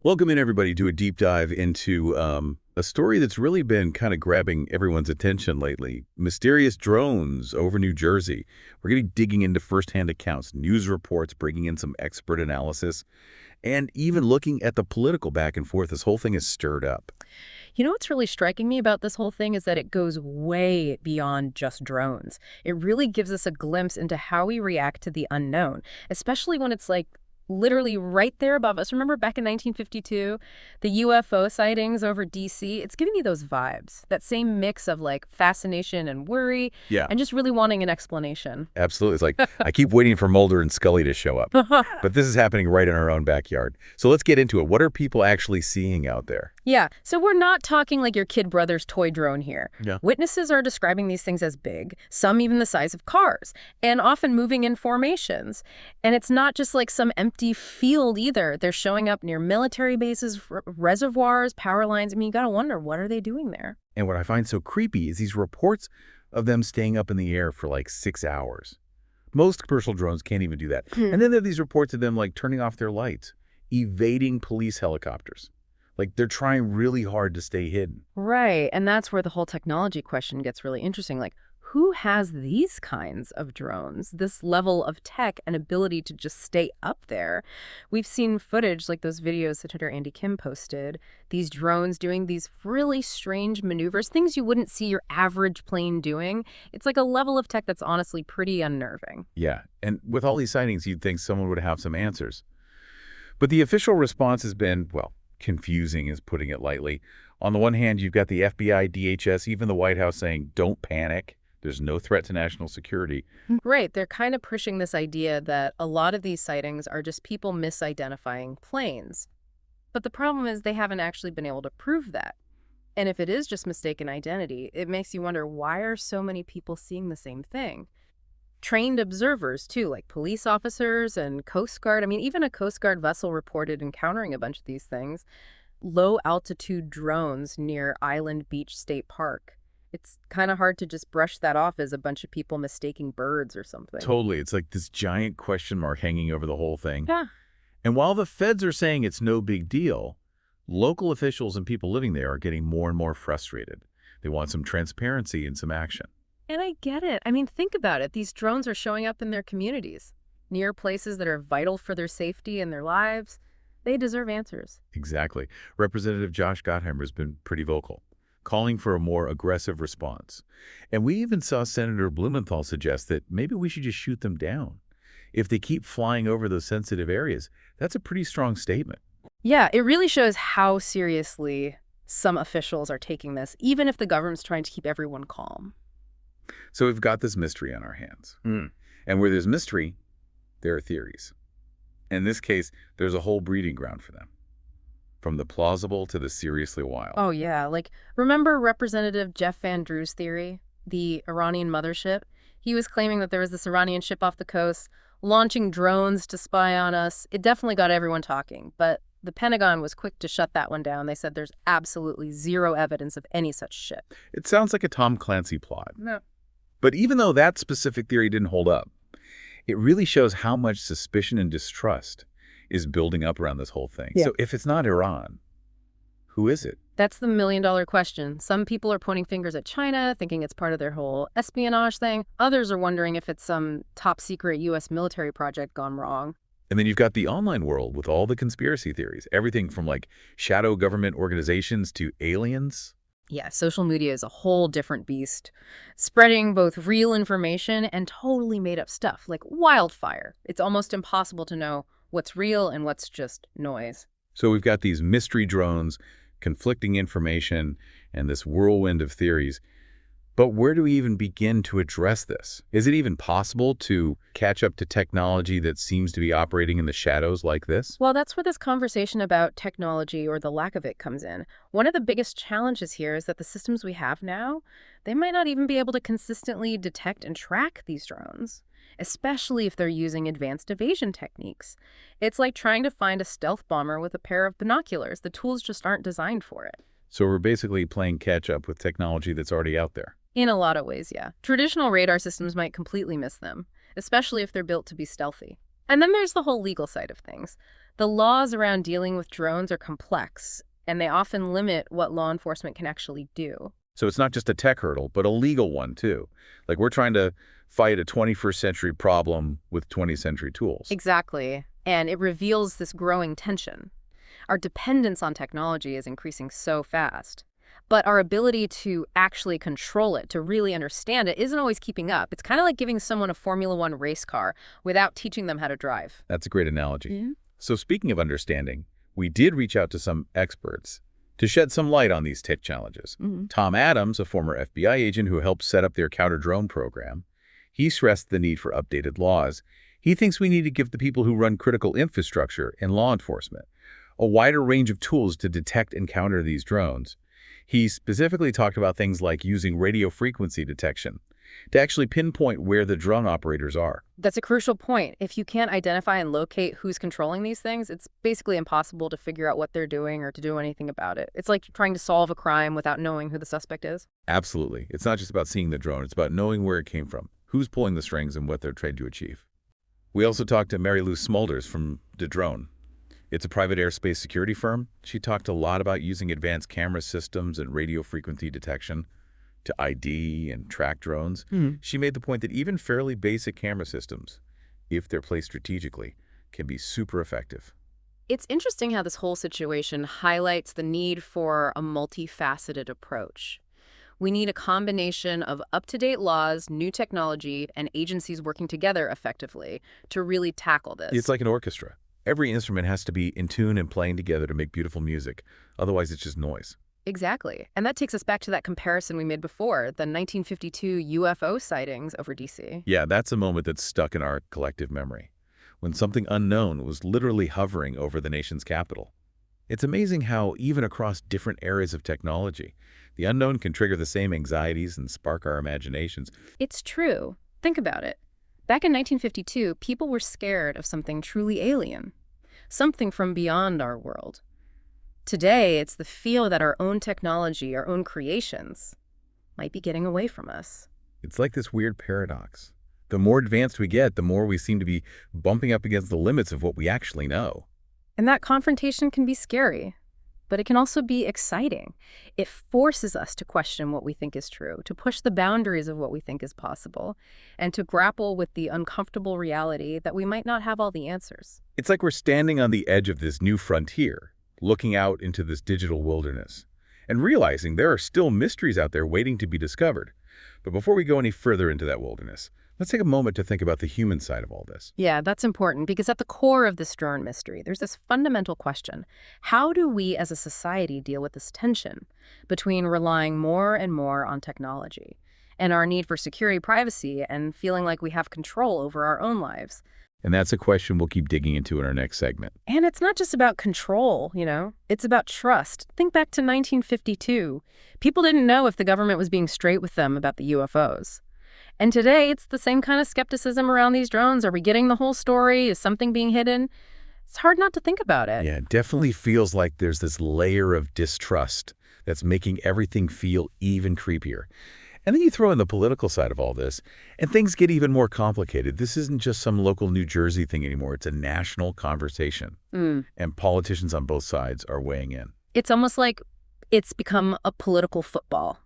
Welcome in, everybody, to a deep dive into a story that's really been kind of grabbing everyone's attention lately. Mysterious drones over New Jersey. We're going to be digging into firsthand accounts, news reports, bringing in some expert analysis, and even looking at the political back and forth this whole thing is stirred up. You know what's really striking me about this whole thing is that it goes way beyond just drones. It really gives us a glimpse into how we react to the unknown, especially when it's like literally right there above us. Remember back in 1952, the UFO sightings over DC? It's giving me those vibes, that same mix of like fascination and worry, Yeah, and just really wanting an explanation. absolutely. It's like I keep waiting for Mulder and Scully to show up. But this is happening right in our own backyard. So let's get into it. What are people actually seeing out there? Yeah, so we're not talking like your kid brother's toy drone here. Yeah. Witnesses are describing these things as big, some even the size of cars, and often moving in formations. And it's not just like some empty field either. They're showing up near military bases, reservoirs, power lines. I mean, you gotta wonder, what are they doing there? And what I find so creepy is these reports of them staying up in the air for like 6 hours. Most commercial drones can't even do that. And then there are these reports of them like turning off their lights, evading police helicopters. Like they're trying really hard to stay hidden. Right, and that's where the whole technology question gets really interesting. Like, who has these kinds of drones, this level of tech and ability to just stay up there? We've seen footage like those videos Senator Andy Kim posted, these drones doing these really strange maneuvers, things you wouldn't see your average plane doing. It's like a level of tech that's honestly pretty unnerving. Yeah, and with all these sightings, you'd think someone would have some answers. But the official response has been, well, confusing is putting it lightly. On the one hand, you've got the FBI, DHS, even the White House saying, don't panic. There's no threat to national security. Right, they're kind of pushing this idea that a lot of these sightings are just people misidentifying planes. But the problem is they haven't actually been able to prove that. And if it is just mistaken identity, it makes you wonder, why are so many people seeing the same thing? Trained observers, too, like police officers and Coast Guard. I mean, even a Coast Guard vessel reported encountering a bunch of these things. Low-altitude drones near Island Beach State Park. It's kind of hard to just brush that off as a bunch of people mistaking birds or something. Totally. It's like this giant question mark hanging over the whole thing. Yeah. And while the feds are saying it's no big deal, local officials and people living there are getting more and more frustrated. They want some transparency and some action. And I get it. I mean, think about it. These drones are showing up in their communities, near places that are vital for their safety and their lives. They deserve answers. Exactly. Representative Josh Gottheimer has been pretty vocal, calling for a more aggressive response. And we even saw Senator Blumenthal suggest that maybe we should just shoot them down. If they keep flying over those sensitive areas, that's a pretty strong statement. Yeah, it really shows how seriously some officials are taking this, even if the government's trying to keep everyone calm. So we've got this mystery on our hands. And where there's mystery, there are theories. In this case, there's a whole breeding ground for them, from the plausible to the seriously wild. Oh, yeah. Like, remember Representative Jeff Van Drew's theory, the Iranian mothership? He was claiming that there was this Iranian ship off the coast, launching drones to spy on us. It definitely got everyone talking, but the Pentagon was quick to shut that one down. They said there's absolutely zero evidence of any such ship. It sounds like a Tom Clancy plot. No. But even though that specific theory didn't hold up, it really shows how much suspicion and distrust is building up around this whole thing. Yeah. So if it's not Iran, who is it? That's the million-dollar question. Some people are pointing fingers at China, thinking it's part of their whole espionage thing. Others are wondering if it's some top-secret U.S. military project gone wrong. And then you've got the online world with all the conspiracy theories, everything from like shadow government organizations to aliens. Yeah, social media is a whole different beast, spreading both real information and totally made-up stuff, like wildfire. It's almost impossible to know what's real and what's just noise. So we've got these mystery drones, conflicting information, and this whirlwind of theories. But where do we even begin to address this? Is it even possible to catch up to technology that seems to be operating in the shadows like this? Well, that's where this conversation about technology or the lack of it comes in. One of the biggest challenges here is that the systems we have now, they might not even be able to consistently detect and track these drones, especially if they're using advanced evasion techniques. It's like trying to find a stealth bomber with a pair of binoculars. The tools just aren't designed for it. So we're basically playing catch up with technology that's already out there. In a lot of ways, yeah. Traditional radar systems might completely miss them, especially if they're built to be stealthy. And then there's the whole legal side of things. The laws around dealing with drones are complex, and they often limit what law enforcement can actually do. So it's not just a tech hurdle, but a legal one, too. Like we're trying to fight a 21st century problem with 20th century tools. Exactly. And it reveals this growing tension. Our dependence on technology is increasing so fast. But our ability to actually control it, to really understand it, isn't always keeping up. It's kind of like giving someone a Formula One race car without teaching them how to drive. That's a great analogy. Yeah. So speaking of understanding, we did reach out to some experts to shed some light on these tech challenges. Tom Adams, a former FBI agent who helped set up their counter-drone program, he stressed the need for updated laws. He thinks we need to give the people who run critical infrastructure and law enforcement a wider range of tools to detect and counter these drones. He specifically talked about things like using radio frequency detection to actually pinpoint where the drone operators are. That's a crucial point. If you can't identify and locate who's controlling these things, it's basically impossible to figure out what they're doing or to do anything about it. It's like trying to solve a crime without knowing who the suspect is. Absolutely. It's not just about seeing the drone. It's about knowing where it came from, who's pulling the strings, and what they're trying to achieve. We also talked to Mary Lou Smulders from The Drone. It's a private airspace security firm. She talked a lot about using advanced camera systems and radio frequency detection to ID and track drones. She made the point that even fairly basic camera systems, if they're placed strategically, can be super effective. It's interesting how this whole situation highlights the need for a multifaceted approach. We need a combination of up-to-date laws, new technology, and agencies working together effectively to really tackle this. It's like an orchestra. Every instrument has to be in tune and playing together to make beautiful music. Otherwise, it's just noise. Exactly. And that takes us back to that comparison we made before, the 1952 UFO sightings over D.C. Yeah, that's a moment that's stuck in our collective memory, when something unknown was literally hovering over the nation's capital. It's amazing how, even across different areas of technology, the unknown can trigger the same anxieties and spark our imaginations. It's true. Think about it. Back in 1952, people were scared of something truly alien, something from beyond our world. Today, it's the feel that our own technology, our own creations, might be getting away from us. It's like this weird paradox. The more advanced we get, the more we seem to be bumping up against the limits of what we actually know. And that confrontation can be scary, but it can also be exciting. It forces us to question what we think is true, to push the boundaries of what we think is possible, and to grapple with the uncomfortable reality that we might not have all the answers. It's like we're standing on the edge of this new frontier, looking out into this digital wilderness, and realizing there are still mysteries out there waiting to be discovered. But before we go any further into that wilderness, let's take a moment to think about the human side of all this. Yeah, that's important because at the core of this drone mystery, there's this fundamental question. How do we as a society deal with this tension between relying more and more on technology and our need for security, privacy, and feeling like we have control over our own lives? And that's a question we'll keep digging into in our next segment. And it's not just about control, it's about trust. Think back to 1952. People didn't know if the government was being straight with them about the UFOs. And today, it's the same kind of skepticism around these drones. Are we getting the whole story? Is something being hidden? It's hard not to think about it. Yeah, it definitely feels like there's this layer of distrust that's making everything feel even creepier. And then you throw in the political side of all this, and things get even more complicated. This isn't just some local New Jersey thing anymore. It's a national conversation. And politicians on both sides are weighing in. It's almost like it's become a political football.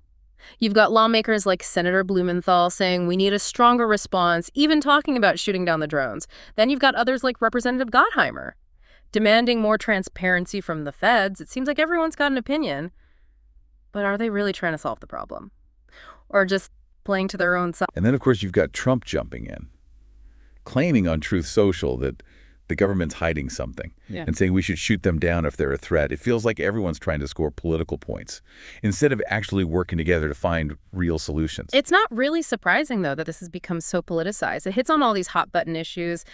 You've got lawmakers like Senator Blumenthal saying we need a stronger response, even talking about shooting down the drones. Then you've got others like Representative Gottheimer demanding more transparency from the feds. It seems like everyone's got an opinion. But are they really trying to solve the problem? Or just playing to their own side? And then, of course, you've got Trump jumping in, claiming on Truth Social that the government's hiding something and saying we should shoot them down if they're a threat. It feels like everyone's trying to score political points instead of actually working together to find real solutions. It's not really surprising, though, that this has become so politicized. It hits on all these hot-button issues: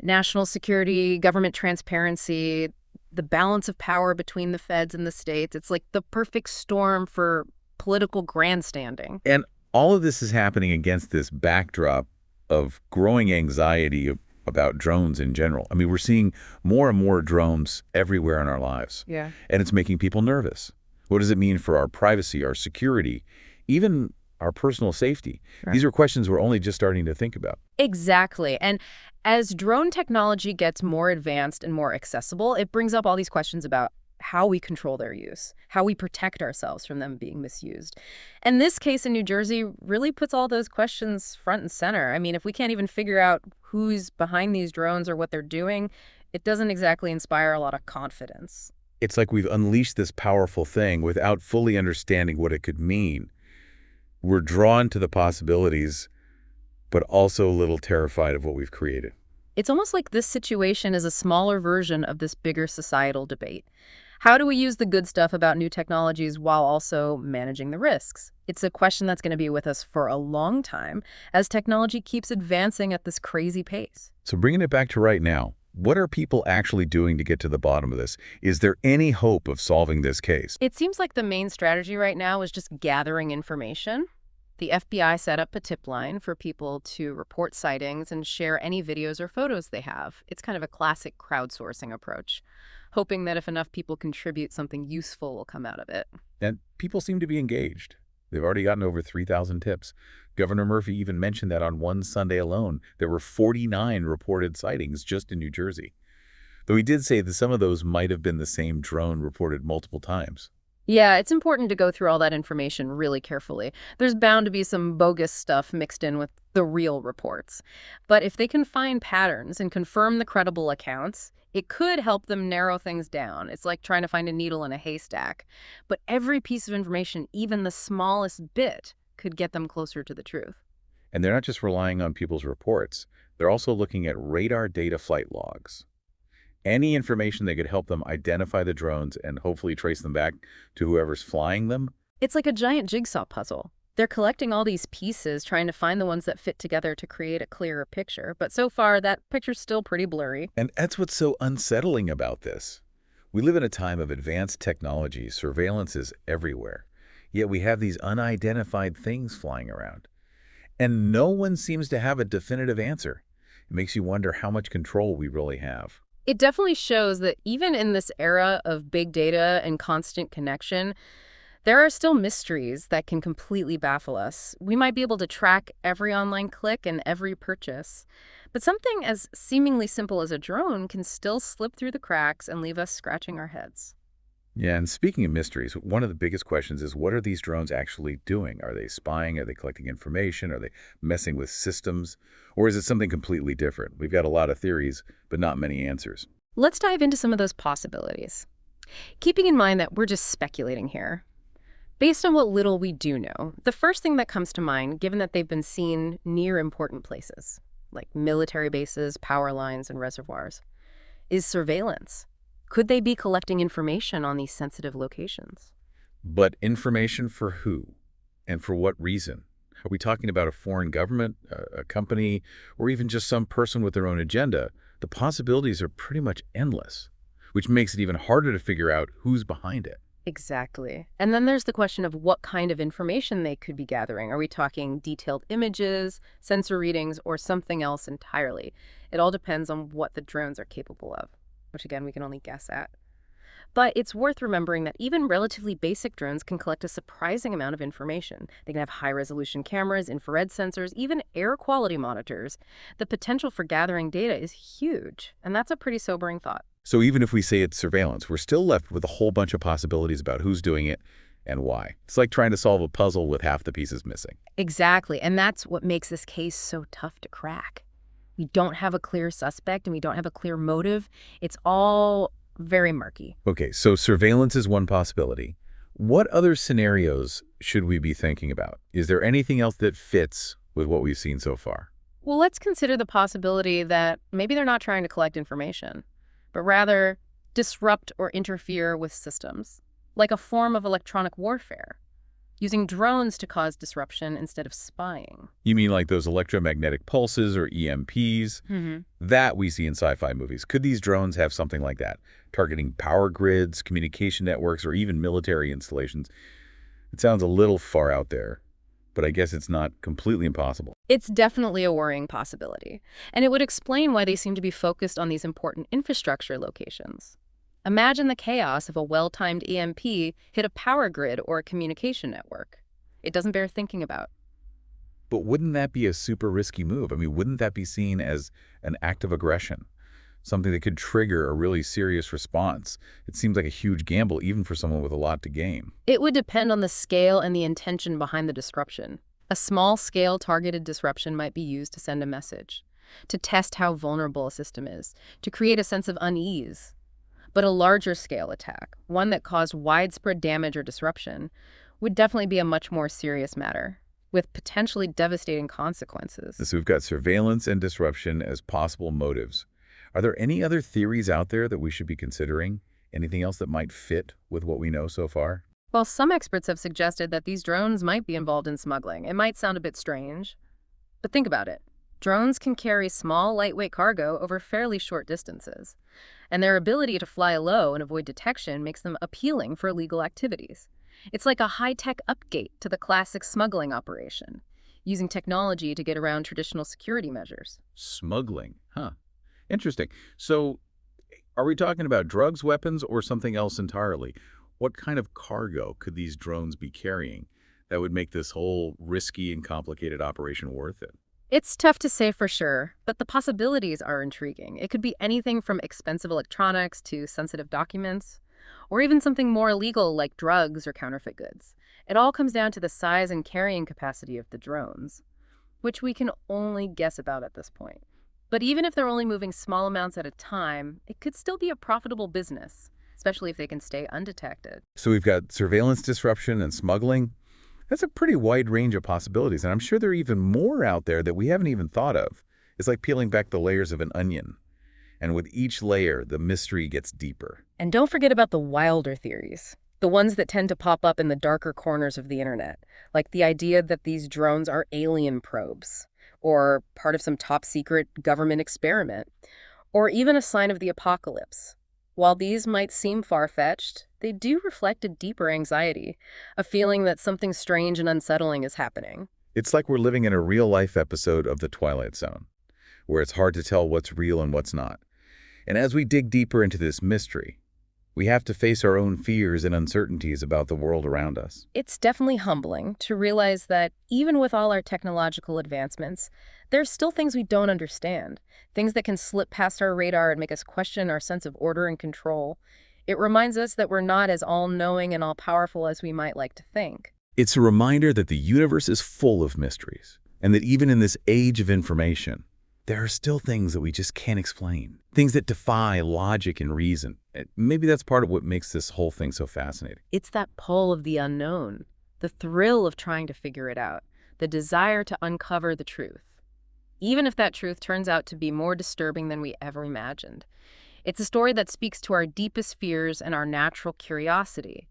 national security, government transparency, the balance of power between the feds and the states. It's like the perfect storm for political grandstanding. And all of this is happening against this backdrop of growing anxiety about drones in general. I mean, we're seeing more and more drones everywhere in our lives. And it's making people nervous. What does it mean for our privacy, our security, even our personal safety? Right. These are questions we're only just starting to think about. Exactly. And as drone technology gets more advanced and more accessible, it brings up all these questions about how we control their use, how we protect ourselves from them being misused. And this case in New Jersey really puts all those questions front and center. I mean, if we can't even figure out who's behind these drones or what they're doing, it doesn't exactly inspire a lot of confidence. It's like we've unleashed this powerful thing without fully understanding what it could mean. We're drawn to the possibilities, but also a little terrified of what we've created. It's almost like this situation is a smaller version of this bigger societal debate. How do we use the good stuff about new technologies while also managing the risks? It's a question that's going to be with us for a long time as technology keeps advancing at this crazy pace. So bringing it back to right now, what are people actually doing to get to the bottom of this? Is there any hope of solving this case? It seems like the main strategy right now is just gathering information. The FBI set up a tip line for people to report sightings and share any videos or photos they have. It's kind of a classic crowdsourcing approach, hoping that if enough people contribute, something useful will come out of it. And people seem to be engaged. They've already gotten over 3,000 tips. Governor Murphy even mentioned that on one Sunday alone, there were 49 reported sightings just in New Jersey. Though he did say that some of those might have been the same drone reported multiple times. Yeah, it's important to go through all that information really carefully. There's bound to be some bogus stuff mixed in with the real reports. But if they can find patterns and confirm the credible accounts, it could help them narrow things down. It's like trying to find a needle in a haystack. But every piece of information, even the smallest bit, could get them closer to the truth. And they're not just relying on people's reports. They're also looking at radar data flight logs. Any information that could help them identify the drones and hopefully trace them back to whoever's flying them. It's like a giant jigsaw puzzle. They're collecting all these pieces, trying to find the ones that fit together to create a clearer picture. But so far, that picture's still pretty blurry. And that's what's so unsettling about this. We live in a time of advanced technology. Surveillance is everywhere. Yet we have these unidentified things flying around. And no one seems to have a definitive answer. It makes you wonder how much control we really have. It definitely shows that even in this era of big data and constant connection, there are still mysteries that can completely baffle us. We might be able to track every online click and every purchase, but something as seemingly simple as a drone can still slip through the cracks and leave us scratching our heads. Yeah, and speaking of mysteries, one of the biggest questions is what are these drones actually doing? Are they spying? Are they collecting information? Are they messing with systems? Or is it something completely different? We've got a lot of theories, but not many answers. Let's dive into some of those possibilities. Keeping in mind that we're just speculating here. Based on what little we do know, the first thing that comes to mind, given that they've been seen near important places, like military bases, power lines, and reservoirs, is surveillance. Could they be collecting information on these sensitive locations? But information for who? And for what reason? Are we talking about a foreign government, a company, or even just some person with their own agenda? The possibilities are pretty much endless, which makes it even harder to figure out who's behind it. Exactly. And then there's the question of what kind of information they could be gathering. Are we talking detailed images, sensor readings, or something else entirely? It all depends on what the drones are capable of, which again, we can only guess at. But it's worth remembering that even relatively basic drones can collect a surprising amount of information. They can have high-resolution cameras, infrared sensors, even air quality monitors. The potential for gathering data is huge, and that's a pretty sobering thought. So even if we say it's surveillance, we're still left with a whole bunch of possibilities about who's doing it and why. It's like trying to solve a puzzle with half the pieces missing. Exactly, and that's what makes this case so tough to crack. We don't have a clear suspect, and we don't have a clear motive. It's all very murky. Okay, so surveillance is one possibility. What other scenarios should we be thinking about? Is there anything else that fits with what we've seen so far? Well, let's consider the possibility that maybe they're not trying to collect information, but rather disrupt or interfere with systems, like a form of electronic warfare, using drones to cause disruption instead of spying. You mean like those electromagnetic pulses or EMPs? That we see in sci-fi movies. Could these drones have something like that, targeting power grids, communication networks, or even military installations? It sounds a little far out there, but I guess it's not completely impossible. It's definitely a worrying possibility, and it would explain why they seem to be focused on these important infrastructure locations. Imagine the chaos if a well-timed EMP hit a power grid or a communication network. It doesn't bear thinking about. But wouldn't that be a super risky move? I mean, wouldn't that be seen as an act of aggression? Something that could trigger a really serious response? It seems like a huge gamble, even for someone with a lot to gain. It would depend on the scale and the intention behind the disruption. A small-scale targeted disruption might be used to send a message, to test how vulnerable a system is, to create a sense of unease. But a larger-scale attack, one that caused widespread damage or disruption, would definitely be a much more serious matter, with potentially devastating consequences. So we've got surveillance and disruption as possible motives. Are there any other theories out there that we should be considering? Anything else that might fit with what we know so far? While some experts have suggested that these drones might be involved in smuggling, it might sound a bit strange. But think about it. Drones can carry small, lightweight cargo over fairly short distances, and their ability to fly low and avoid detection makes them appealing for illegal activities. It's like a high-tech upgate to the classic smuggling operation, using technology to get around traditional security measures. Smuggling, huh? Interesting. So are we talking about drugs, weapons, or something else entirely? What kind of cargo could these drones be carrying that would make this whole risky and complicated operation worth it? It's tough to say for sure, but the possibilities are intriguing. It could be anything from expensive electronics to sensitive documents, or even something more illegal like drugs or counterfeit goods. It all comes down to the size and carrying capacity of the drones, which we can only guess about at this point. But even if they're only moving small amounts at a time, it could still be a profitable business, especially if they can stay undetected. So we've got surveillance disruption and smuggling. That's a pretty wide range of possibilities, and I'm sure there are even more out there that we haven't even thought of. It's like peeling back the layers of an onion. And with each layer, the mystery gets deeper. And don't forget about the wilder theories, the ones that tend to pop up in the darker corners of the internet, like the idea that these drones are alien probes, or part of some top-secret government experiment, or even a sign of the apocalypse. While these might seem far-fetched, they do reflect a deeper anxiety, a feeling that something strange and unsettling is happening. It's like we're living in a real-life episode of The Twilight Zone, where it's hard to tell what's real and what's not. And as we dig deeper into this mystery, we have to face our own fears and uncertainties about the world around us. It's definitely humbling to realize that even with all our technological advancements, there's still things we don't understand, things that can slip past our radar and make us question our sense of order and control. It reminds us that we're not as all-knowing and all-powerful as we might like to think. It's a reminder that the universe is full of mysteries, and that even in this age of information, there are still things that we just can't explain, things that defy logic and reason. Maybe that's part of what makes this whole thing so fascinating. It's that pull of the unknown, the thrill of trying to figure it out, the desire to uncover the truth, even if that truth turns out to be more disturbing than we ever imagined. It's a story that speaks to our deepest fears and our natural curiosity,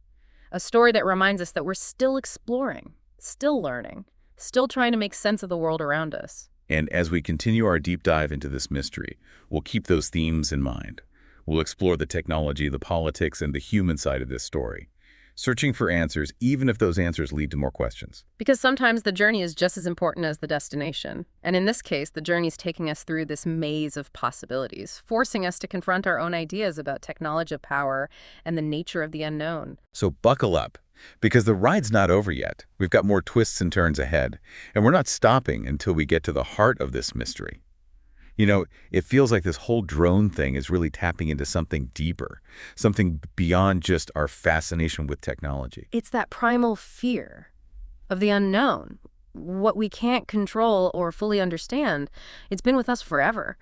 a story that reminds us that we're still exploring, still learning, still trying to make sense of the world around us. And as we continue our deep dive into this mystery, we'll keep those themes in mind. We'll explore the technology, the politics, and the human side of this story, searching for answers, even if those answers lead to more questions. Because sometimes the journey is just as important as the destination. And in this case, the journey's taking us through this maze of possibilities, forcing us to confront our own ideas about technology power and the nature of the unknown. So buckle up, because the ride's not over yet. We've got more twists and turns ahead, and we're not stopping until we get to the heart of this mystery. You know, it feels like this whole drone thing is really tapping into something deeper, something beyond just our fascination with technology. It's that primal fear of the unknown, what we can't control or fully understand. It's been with us forever,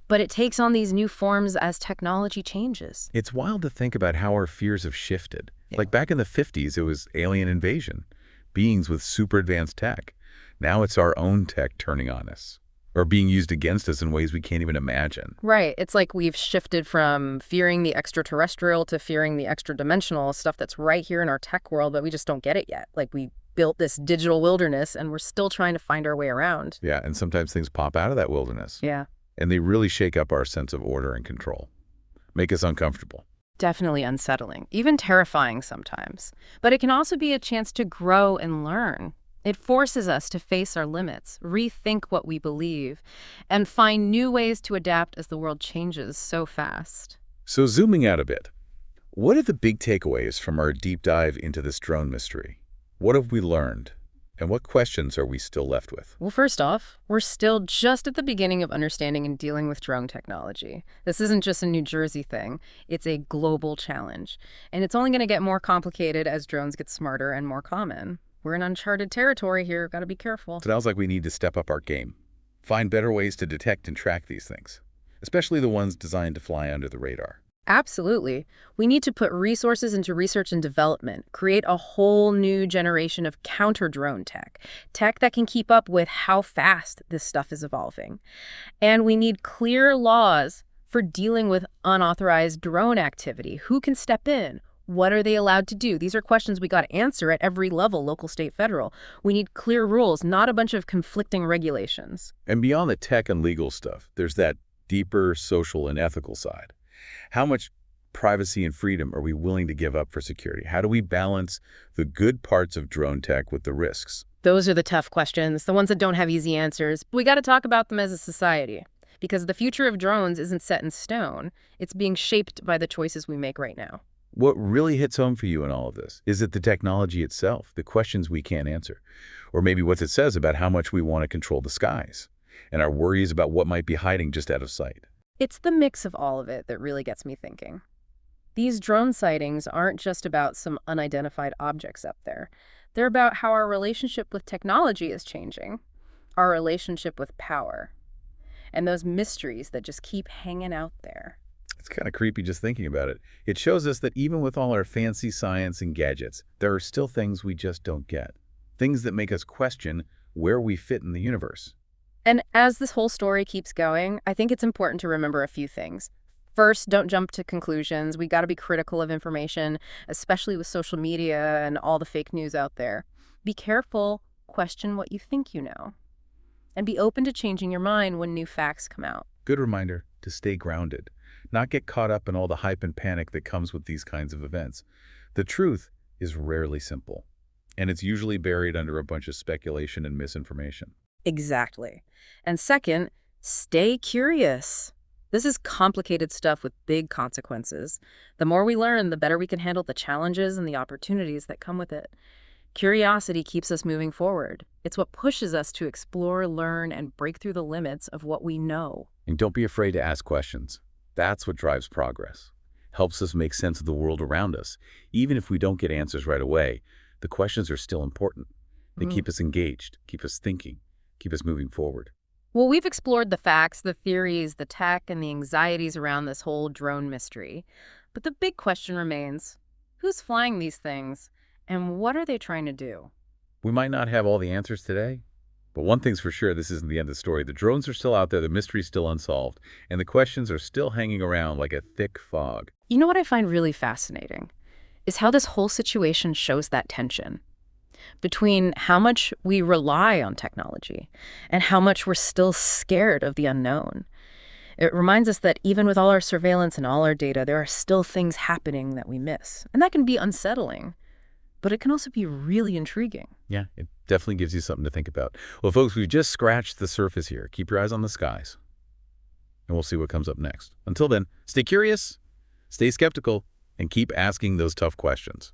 but it takes on these new forms as technology changes. It's wild to think about how our fears have shifted. Like back in the 50s, it was alien invasion, beings with super advanced tech. Now it's our own tech turning on us, or being used against us in ways we can't even imagine. Right. It's like we've shifted from fearing the extraterrestrial to fearing the extra-dimensional, stuff that's right here in our tech world, but we just don't get it yet. Like we built this digital wilderness and we're still trying to find our way around. Yeah, and sometimes things pop out of that wilderness. Yeah. And they really shake up our sense of order and control, make us uncomfortable. Definitely unsettling, even terrifying sometimes. But it can also be a chance to grow and learn. It forces us to face our limits, rethink what we believe, and find new ways to adapt as the world changes so fast. So zooming out a bit, what are the big takeaways from our deep dive into this drone mystery? What have we learned? And what questions are we still left with? Well, first off, we're still just at the beginning of understanding and dealing with drone technology. This isn't just a New Jersey thing, it's a global challenge. And it's only going to get more complicated as drones get smarter and more common. We're in uncharted territory here, gotta be careful. Sounds like we need to step up our game. Find better ways to detect and track these things, especially the ones designed to fly under the radar. Absolutely. We need to put resources into research and development, create a whole new generation of counter-drone tech that can keep up with how fast this stuff is evolving. And we need clear laws for dealing with unauthorized drone activity. Who can step in? What are they allowed to do? These are questions we got to answer at every level, local, state, federal. We need clear rules, not a bunch of conflicting regulations. And beyond the tech and legal stuff, there's that deeper social and ethical side. How much privacy and freedom are we willing to give up for security? How do we balance the good parts of drone tech with the risks? Those are the tough questions, the ones that don't have easy answers. We got to talk about them as a society, because the future of drones isn't set in stone. It's being shaped by the choices we make right now. What really hits home for you in all of this? Is it the technology itself, the questions we can't answer? Or maybe what it says about how much we want to control the skies and our worries about what might be hiding just out of sight? It's the mix of all of it that really gets me thinking. These drone sightings aren't just about some unidentified objects up there. They're about how our relationship with technology is changing, our relationship with power, and those mysteries that just keep hanging out there. It's kind of creepy just thinking about it. It shows us that even with all our fancy science and gadgets, there are still things we just don't get. Things that make us question where we fit in the universe. And as this whole story keeps going, I think it's important to remember a few things. First, don't jump to conclusions. We got to be critical of information, especially with social media and all the fake news out there. Be careful, question what you think you know, and be open to changing your mind when new facts come out. Good reminder to stay grounded, not get caught up in all the hype and panic that comes with these kinds of events. The truth is rarely simple, and it's usually buried under a bunch of speculation and misinformation. Exactly. And second, stay curious. This is complicated stuff with big consequences. The more we learn, the better we can handle the challenges and the opportunities that come with it. Curiosity keeps us moving forward. It's what pushes us to explore, learn, and break through the limits of what we know. And don't be afraid to ask questions. That's what drives progress. Helps us make sense of the world around us. Even if we don't get answers right away, the questions are still important. They keep us engaged, keep us thinking, keep us moving forward. Well, we've explored the facts, the theories, the tech, and the anxieties around this whole drone mystery. But the big question remains, who's flying these things, and what are they trying to do? We might not have all the answers today, but one thing's for sure, this isn't the end of the story. The drones are still out there, the mystery's still unsolved, and the questions are still hanging around like a thick fog. You know what I find really fascinating is how this whole situation shows that tension between how much we rely on technology and how much we're still scared of the unknown. It reminds us that even with all our surveillance and all our data, there are still things happening that we miss. And that can be unsettling, but it can also be really intriguing. Yeah, it definitely gives you something to think about. Well, folks, we've just scratched the surface here. Keep your eyes on the skies, and we'll see what comes up next. Until then, stay curious, stay skeptical, and keep asking those tough questions.